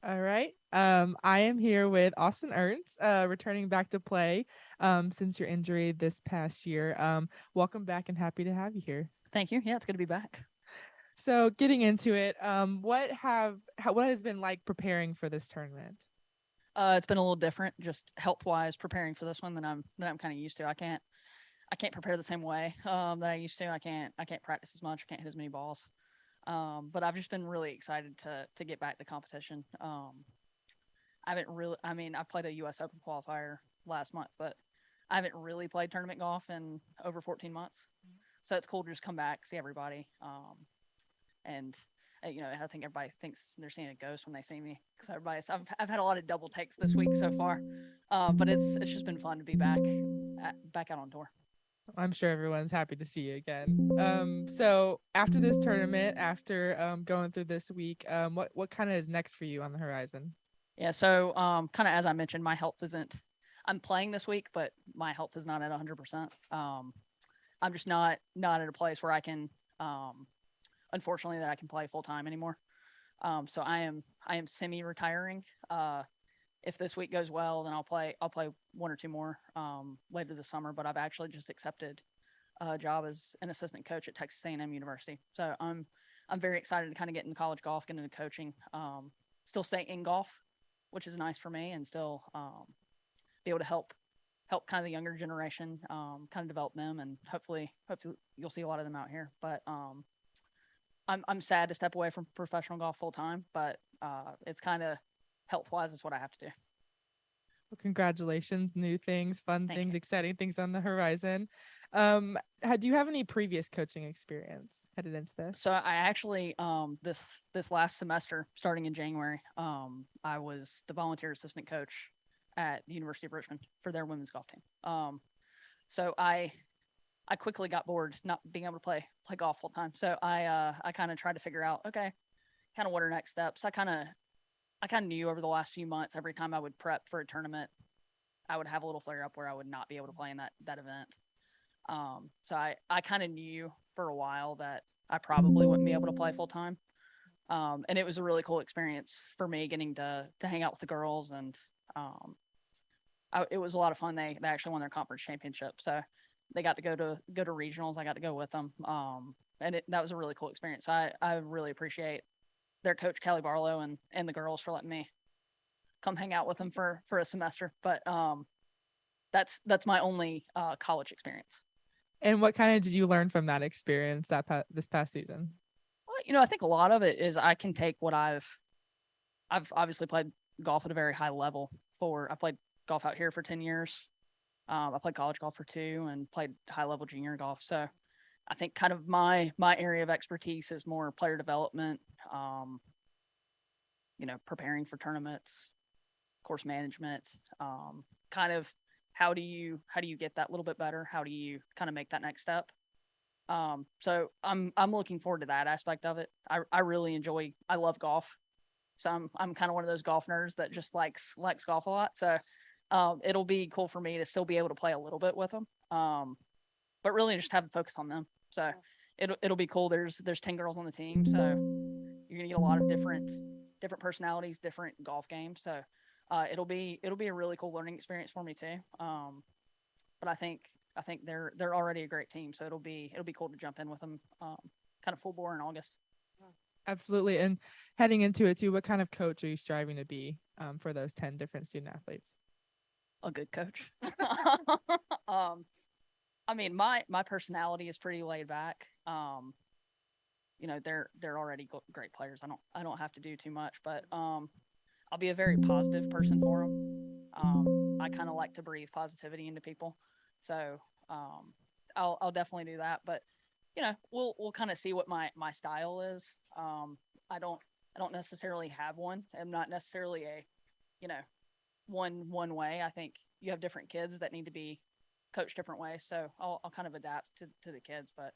All right. I am here with Austin Ernst, returning back to play since your injury this past year. Welcome back and happy to have you here. Thank you. Yeah, it's good to be back. So, getting into it, what has been like preparing for this tournament? It's been a little different, just health wise, preparing for this one than I'm kind of used to. I can't prepare the same way that I used to. I can't practice as much. I can't hit as many balls. But I've just been really excited to get back to competition. I haven't really. I mean, I played a U.S. Open qualifier last month, but I haven't really played tournament golf in over 14 months. So it's cool to just come back, see everybody, and I think everybody thinks they're seeing a ghost when they see me because I've had a lot of double takes this week so far, but it's just been fun to be back out on tour. I'm sure everyone's happy to see you again. So after this tournament, after going through this week, what kind of is next for you on the horizon? Yeah, so kind of as I mentioned, my health isn't. I'm playing this week, but my health is not at 100%. I'm just not at a place where I can, unfortunately, that I can play full time anymore. So I am semi retiring. If this week goes well, then I'll play one or two more later this summer. But I've actually just accepted a job as an assistant coach at Texas A&M University. So I'm very excited to kind of get into college golf, get into coaching, still stay in golf, which is nice for me, and still be able to help kind of the younger generation, kind of develop them, and hopefully you'll see a lot of them out here. But I'm sad to step away from professional golf full time, but it's kind of health wise is what I have to do. Well, congratulations, new things, fun Thank you. things, exciting things on the horizon. Do you have any previous coaching experience headed into this? So I actually this last semester, starting in January, I was the volunteer assistant coach at the University of Richmond for their women's golf team. So I quickly got bored not being able to play golf full time. So I kind of tried to figure out, okay, kind of what are next steps. I kind of knew over the last few months, every time I would prep for a tournament, I would have a little flare up where I would not be able to play in that event. So I kind of knew for a while that I probably wouldn't be able to play full time. And it was a really cool experience for me getting to hang out with the girls, and um, it was a lot of fun. They actually won their conference championship, so they got to go to regionals. I got to go with them, and that was a really cool experience. I really appreciate their coach Kelly Barlow and the girls for letting me come hang out with them for a semester. But that's my only college experience. And what kind of did you learn from that experience this past season? Well, I think a lot of it is I can take what I've obviously played golf at a very high level. I played golf out here for 10 years. I played college golf for two and played high level junior golf. So I think kind of my area of expertise is more player development, um, preparing for tournaments, course management, kind of how do you get that little bit better? How do you kind of make that next step? So I'm looking forward to that aspect of it. I really enjoy. I love golf, so I'm kind of one of those golf nerds that just likes golf a lot. So it'll be cool for me to still be able to play a little bit with them, but really just have a focus on them. So it'll be cool. There's 10 girls on the team, so you're gonna get a lot of different personalities, different golf games. So it'll be a really cool learning experience for me too. But I think they're already a great team, so it'll be cool to jump in with them, kind of full bore in August. Absolutely. And heading into it too, what kind of coach are you striving to be for those 10 different student athletes? A good coach. um, I mean, my personality is pretty laid back. They're already great players. I don't have to do too much, but I'll be a very positive person for them. I kind of like to breathe positivity into people, so I'll definitely do that. But we'll kind of see what my style is. I don't necessarily have one. I'm not necessarily a you know one way. I think you have different kids that need to be coached different ways, so I'll kind of adapt to the kids. But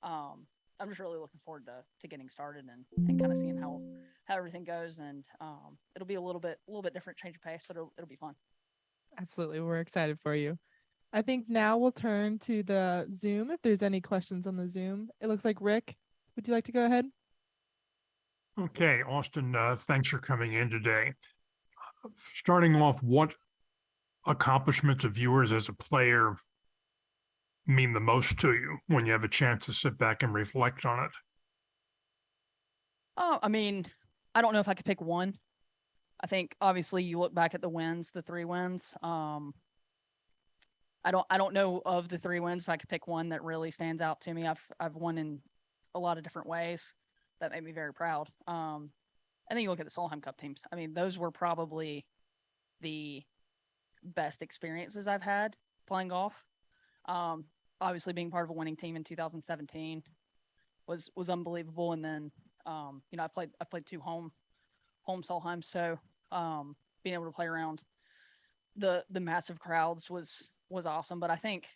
I'm just really looking forward to getting started and kind of seeing how everything goes, and it'll be a little bit different, change of pace, but it'll be fun. Absolutely. We're excited for you. I think now we'll turn to the Zoom if there's any questions on the Zoom. It looks like Rick. Would you like to go ahead? Okay, Austin, thanks for coming in today. Starting off, what accomplishments of yours as a player mean the most to you when you have a chance to sit back and reflect on it? Oh, I mean, I don't know if I could pick one. I think obviously you look back at the wins, the 3 wins. I don't know of the 3 wins if I could pick one that really stands out to me. I've won in a lot of different ways that made me very proud. And then you look at the Solheim Cup teams. I mean, those were probably the best experiences I've had playing golf. Obviously, being part of a winning team in 2017 was unbelievable. And then I played 2 home Solheim, so being able to play around the massive crowds was awesome. But I think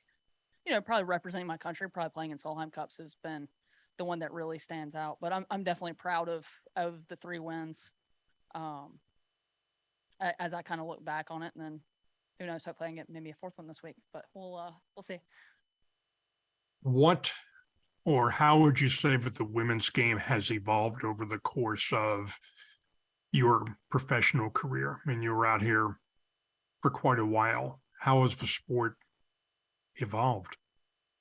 probably representing my country, probably playing in Solheim Cups has been the one that really stands out. But I'm definitely proud of the 3 wins. As I kind of look back on it, and then who knows, hopefully I can get maybe a 4th one this week. But we'll see. What or how would you say that the women's game has evolved over the course of your professional career? I mean, you were out here for quite a while. How has the sport evolved?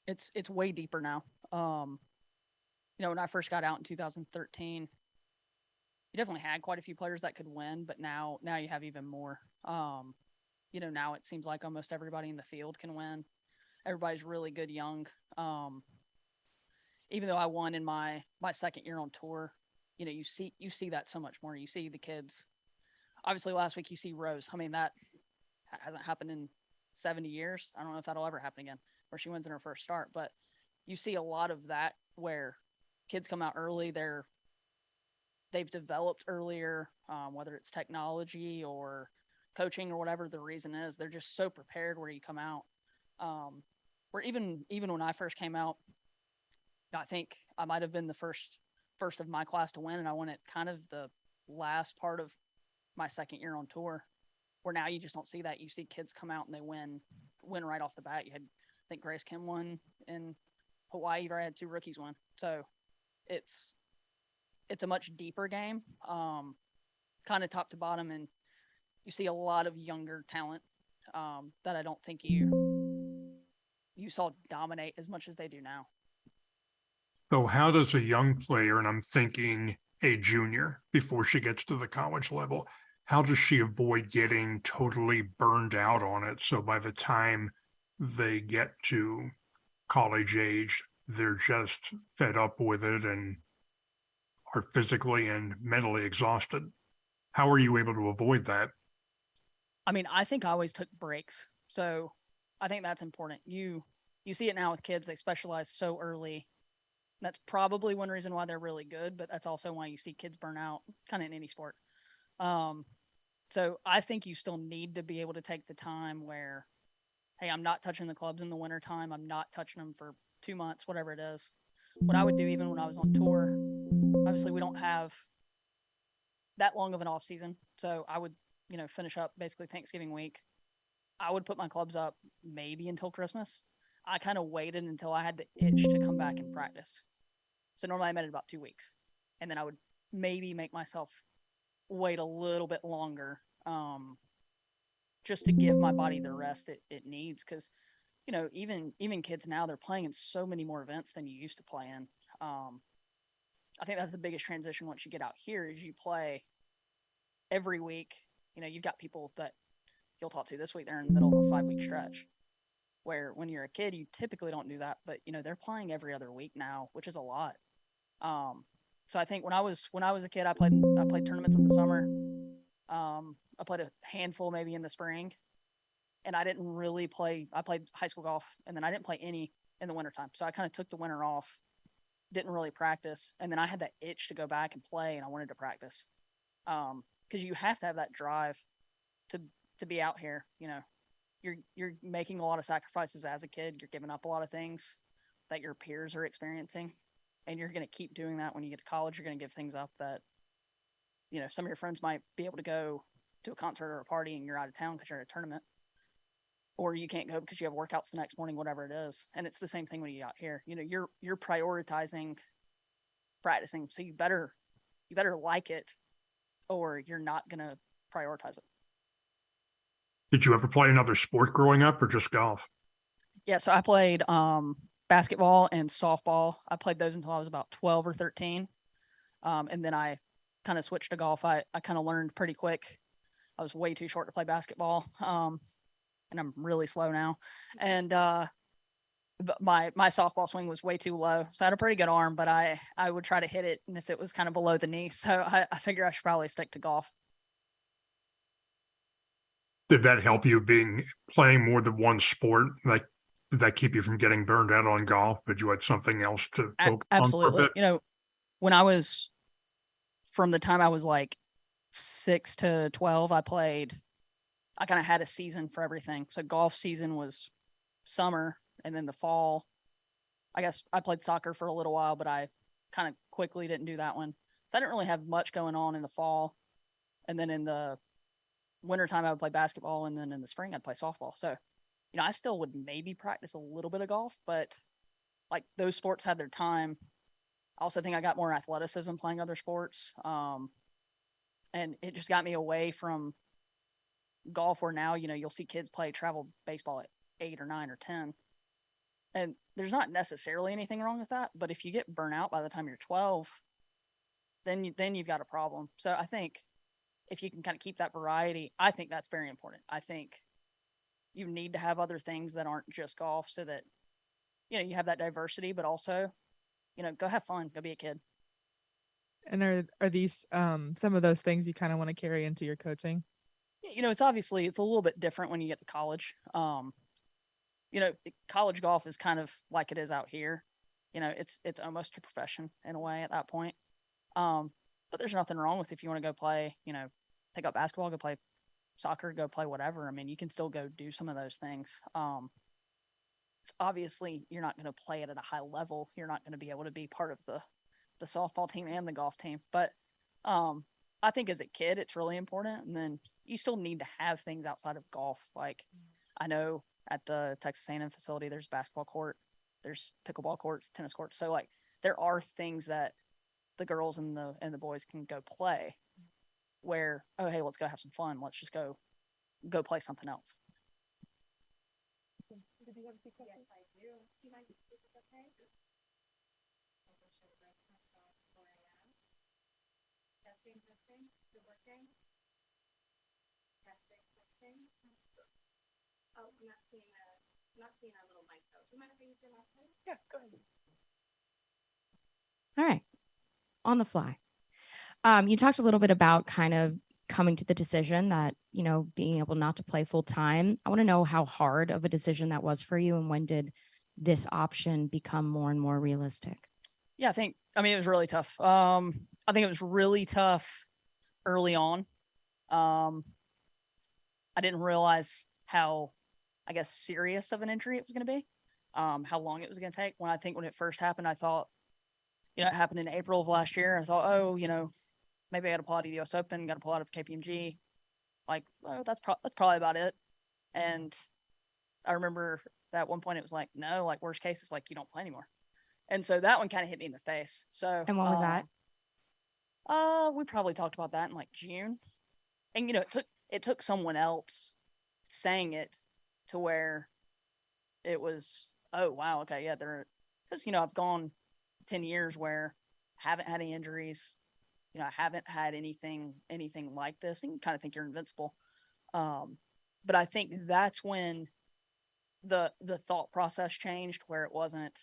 It's way deeper now. When I first got out in 2013, you definitely had quite a few players that could win, but now you have even more. Now it seems like almost everybody in the field can win. Everybody's really good young. Even though I won in my second year on tour, you see that so much more. You see the kids. Obviously, last week you see Rose. I mean, that hasn't happened in 70 years. I don't know if that'll ever happen again, where she wins in her first start. But you see a lot of that where kids come out early. They've developed earlier, whether it's technology or coaching or whatever the reason is. They're just so prepared where you come out. Where even when I first came out, I think I might have been the first of my class to win, and I won it kind of the last part of my second year on tour. Where now you just don't see that. You see kids come out and they win right off the bat. You had, I think, Grace Kim won in Hawaii. You've already had 2 rookies win. So it's a much deeper game, kind of top to bottom, and you see a lot of younger talent that I don't think you saw dominate as much as they do now. So how does a young player, and I'm thinking a junior before she gets to the college level, how does she avoid getting totally burned out on it? So by the time they get to college age, they're just fed up with it and are physically and mentally exhausted. How are you able to avoid that? I mean, I think I always took breaks. So I think that's important. You see it now with kids, they specialize so early. That's probably one reason why they're really good, but that's also why you see kids burn out kind of in any sport. So I think you still need to be able to take the time where, hey, I'm not touching the clubs in the wintertime. I'm not touching them for 2 months, whatever it is. What I would do even when I was on tour, obviously we don't have that long of an off season. So I would, finish up basically Thanksgiving week. I would put my clubs up maybe until Christmas. I kind of waited until I had the itch to come back and practice. So normally I met it about 2 weeks. And then I would maybe make myself wait a little bit longer, just to give my body the rest it needs. Because, even kids now, they're playing in so many more events than you used to play in. I think that's the biggest transition once you get out here is you play every week. You've got people that you'll talk to this week, they're in the middle of a 5-week stretch. Where when you're a kid, you typically don't do that, but they're playing every other week now, which is a lot. So I think when I was a kid, I played tournaments in the summer. I played a handful maybe in the spring, and I didn't really play. I played high school golf, and then I didn't play any in the wintertime. So I kind of took the winter off, didn't really practice, and then I had that itch to go back and play, and I wanted to practice. Because you have to have that drive to be out here. You're making a lot of sacrifices as a kid. You're giving up a lot of things that your peers are experiencing, and you're going to keep doing that when you get to college. You're going to give things up that some of your friends might be able to go to a concert or a party and you're out of town because you're at a tournament, or you can't go because you have workouts the next morning, whatever it is. And it's the same thing when you get out here. You're prioritizing practicing, so you better you better like it or you're not going to prioritize it. Did you ever play another sport growing up or just golf? Yeah, so I played basketball and softball. I played those until I was about 12 or 13. And then I kind of switched to golf. I kind of learned pretty quick. I was way too short to play basketball. And I'm really slow now. And but my softball swing was way too low. So I had a pretty good arm, but I would try to hit it, and if it was kind of below the knee. So I figure I should probably stick to golf. Did that help you playing more than one sport? Like, did that keep you from getting burned out on golf? Did you had something else to focus on for a Absolutely. bit? You know, when I was, from the time I was like 6 to 12, I kind of had a season for everything. So golf season was summer, and then the fall, I guess I played soccer for a little while, but I kind of quickly didn't do that one. So I didn't really have much going on in the fall. And then in the wintertime, I would play basketball. And then in the spring, I'd play softball. So, you know, I still would maybe practice a little bit of golf, but like those sports had their time. I also think I got more athleticism playing other sports. And it just got me away from golf, where now, you know, you'll see kids play travel baseball at 8 or 9 or 10. And there's not necessarily anything wrong with that, but if you get burnt out by the time you're 12, then you've got a problem. So I think if you can kind of keep that variety, I think that's very important. I think you need to have other things that aren't just golf, so that, you know, you have that diversity, but also, you know, go have fun, go be a kid. And are these some of those things you kind of want to carry into your coaching? You know, it's a little bit different when you get to college. You know, college golf is kind of like it is out here. You know, it's almost a profession in a way at that point. But there's nothing wrong with, if you want to go play, you know, pick up basketball, go play soccer, go play whatever. I mean, you can still go do some of those things. It's obviously you're not going to play it at a high level. You're not going to be able to be part of the softball team and the golf team. But I think as a kid, it's really important. And then you still need to have things outside of golf. Like, I know at the Texas A&M facility, there's a basketball court, there's pickleball courts, tennis courts. So like, there are things that the girls and the boys can go play, where, oh, hey, let's go have some fun. Let's just go play something else. Did you have a few questions? Yes, I do. Do you mind if this is okay? Testing, testing. Is it working? Testing, testing. Oh, I'm not seeing our little mic though. Do you mind if I use your mic? Yeah, go ahead. All right. On the fly. You talked a little bit about kind of coming to the decision that, you know, being able not to play full time. I want to know how hard of a decision that was for you, and when did this option become more and more realistic? Yeah, it was really tough. I think it was really tough early on. I didn't realize how, I guess, serious of an injury it was going to be, how long it was going to take. When it first happened, I thought, you know, it happened in April of last year. I thought, oh, you know, maybe I got to pull out of the US Open, got to pull out of KPMG. Like, oh, that's probably about it. And I remember at one point it was like, no, like, worst case is like, you don't play anymore. And so that one kind of hit me in the face. So, And what was that? We probably talked about that in like June. And, you know, it took someone else saying it to where it was, oh, wow, okay, yeah, because, you know, I've gone 10 years where I haven't had any injuries. You know, I haven't had anything like this, and you kind of think you're invincible. But I think that's when the thought process changed, where it wasn't,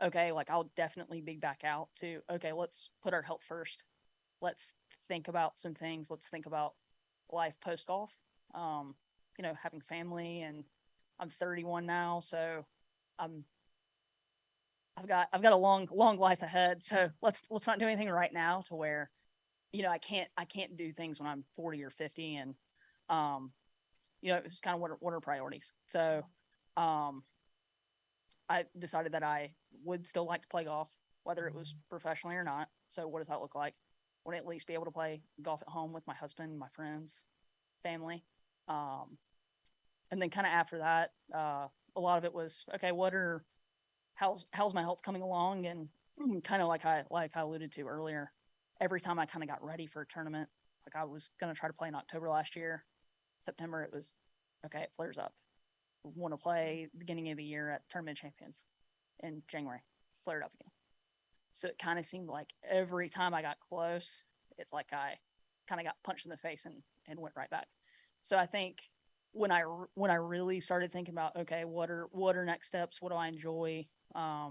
okay, like, I'll definitely be back out, to, okay, let's put our health first. Let's think about some things. Let's think about life post golf. You know, having family, and I'm 31 now, so I've got a long life ahead. So let's not do anything right now to where, you know, I can't do things when I'm 40 or 50. And, you know, it's kind of what are priorities. So, I decided that I would still like to play golf, whether it was professionally or not. So what does that look like? I want to at least be able to play golf at home with my husband, my friends, family. And then kind of after that, a lot of it was, okay, how's my health coming along? And kind of like I alluded to earlier, every time I kind of got ready for a tournament, like I was going to try to play in October last year, September, it was, okay, it flares up. Want to play beginning of the year at Tournament Champions in January, flared up again. So it kind of seemed like every time I got close, it's like I kind of got punched in the face and went right back. So I think when I really started thinking about, okay, what are next steps? What do I enjoy? I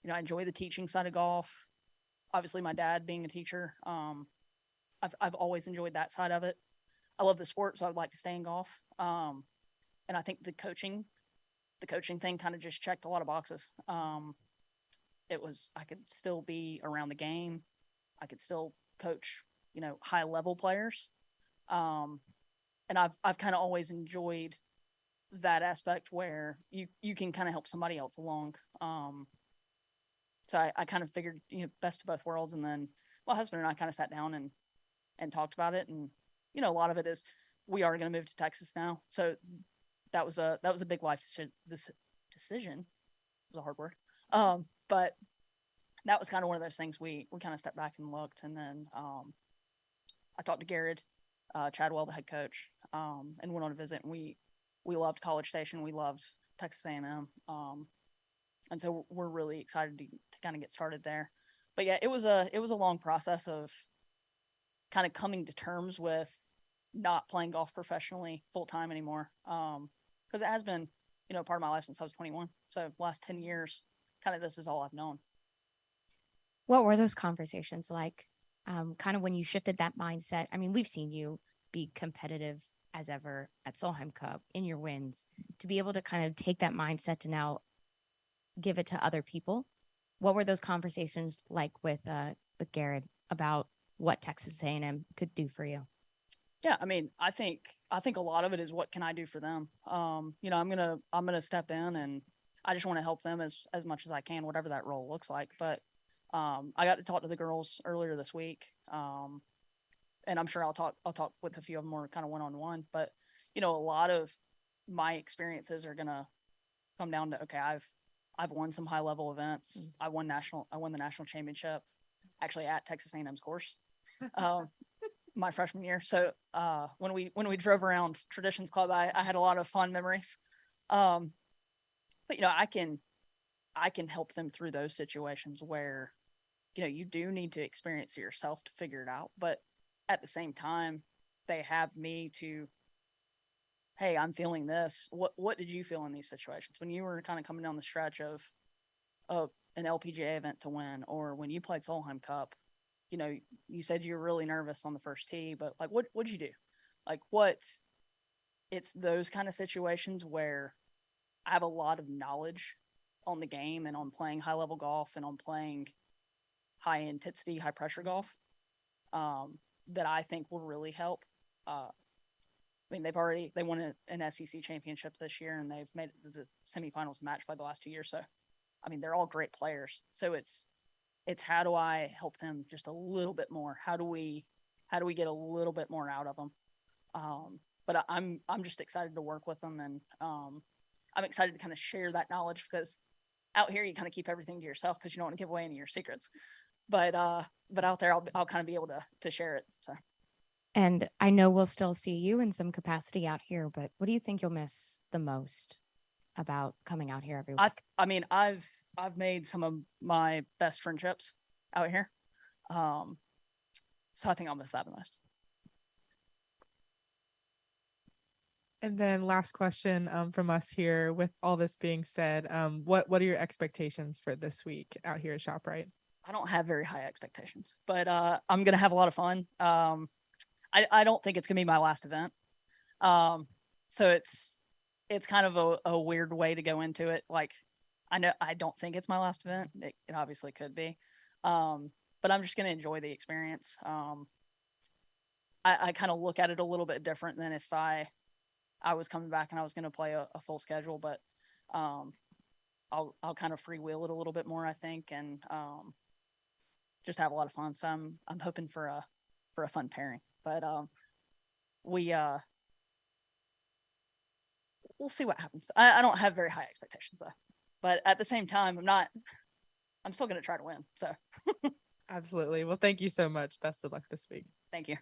enjoy the teaching side of golf. Obviously, my dad being a teacher, I've always enjoyed that side of it. I love the sport, so I'd like to stay in golf. And I think the coaching thing kind of just checked a lot of boxes. It was, I could still be around the game. I could still coach, high level players. And I've kind of always enjoyed that aspect where you can kind of help somebody else along. So I kind of figured, best of both worlds. And then my husband and I kind of sat down and talked about it. And, a lot of it is we are going to move to Texas now. So that was a big life decision. It was a hard word. But that was kind of one of those things we kind of stepped back and looked. And then I talked to Garrett Chadwell, the head coach, and went on a visit. And we loved College Station. We loved Texas A&M. And so we're really excited to kind of get started there. But yeah, it was a long process of kind of coming to terms with not playing golf professionally full time anymore. Because it has been, part of my life since I was 21. So last 10 years, kind of this is all I've known. What were those conversations like? Kind of when you shifted that mindset? I mean, we've seen you be competitive as ever at Solheim Cup in your wins. To be able to kind of take that mindset to now give it to other people. What were those conversations like with Garrett about what Texas A&M could do for you? Yeah, I mean, I think a lot of it is what can I do for them. I'm gonna step in and I just want to help them as much as I can, whatever that role looks like. But I got to talk to the girls earlier this week, and I'm sure I'll talk with a few of them more kind of one-on-one. But a lot of my experiences are gonna come down to, okay, I've won some high level events. I won the national championship, actually at Texas A&M's course, my freshman year. So when we drove around Traditions Club, I had a lot of fun memories. But I can help them through those situations where you do need to experience it yourself to figure it out. But at the same time, they have me to, hey, I'm feeling this. What did you feel in these situations when you were kind of coming down the stretch of an LPGA event to win, or when you played Solheim Cup? You said you were really nervous on the first tee, but like, what'd you do? Like, it's those kind of situations where I have a lot of knowledge on the game and on playing high level golf and on playing high intensity, high pressure golf, that I think will really help. I mean, they won an SEC championship this year, and they've made the semifinals match by the last 2 years. So, I mean, they're all great players. So it's how do I help them just a little bit more? How do we get a little bit more out of them? But I'm just excited to work with them, and I'm excited to kind of share that knowledge, because out here you kind of keep everything to yourself because you don't want to give away any of your secrets. But out there I'll kind of be able to share it. So. And I know we'll still see you in some capacity out here, but what do you think you'll miss the most about coming out here every week? I mean, I've made some of my best friendships out here. So I think I'll miss that the most. And then last question from us here. With all this being said, what are your expectations for this week out here at ShopRite? I don't have very high expectations, but I'm gonna have a lot of fun. I don't think it's gonna be my last event. So it's kind of a weird way to go into it. Like, I don't think it's my last event. It obviously could be. But I'm just gonna enjoy the experience. I kind of look at it a little bit different than if I was coming back and I was going to play a full schedule, but I'll kind of freewheel it a little bit more, I think, and just have a lot of fun. So I'm hoping for a fun pairing, but we'll see what happens. I don't have very high expectations though, but at the same time, I'm still going to try to win. So Absolutely. Well, thank you so much. Best of luck this week. Thank you.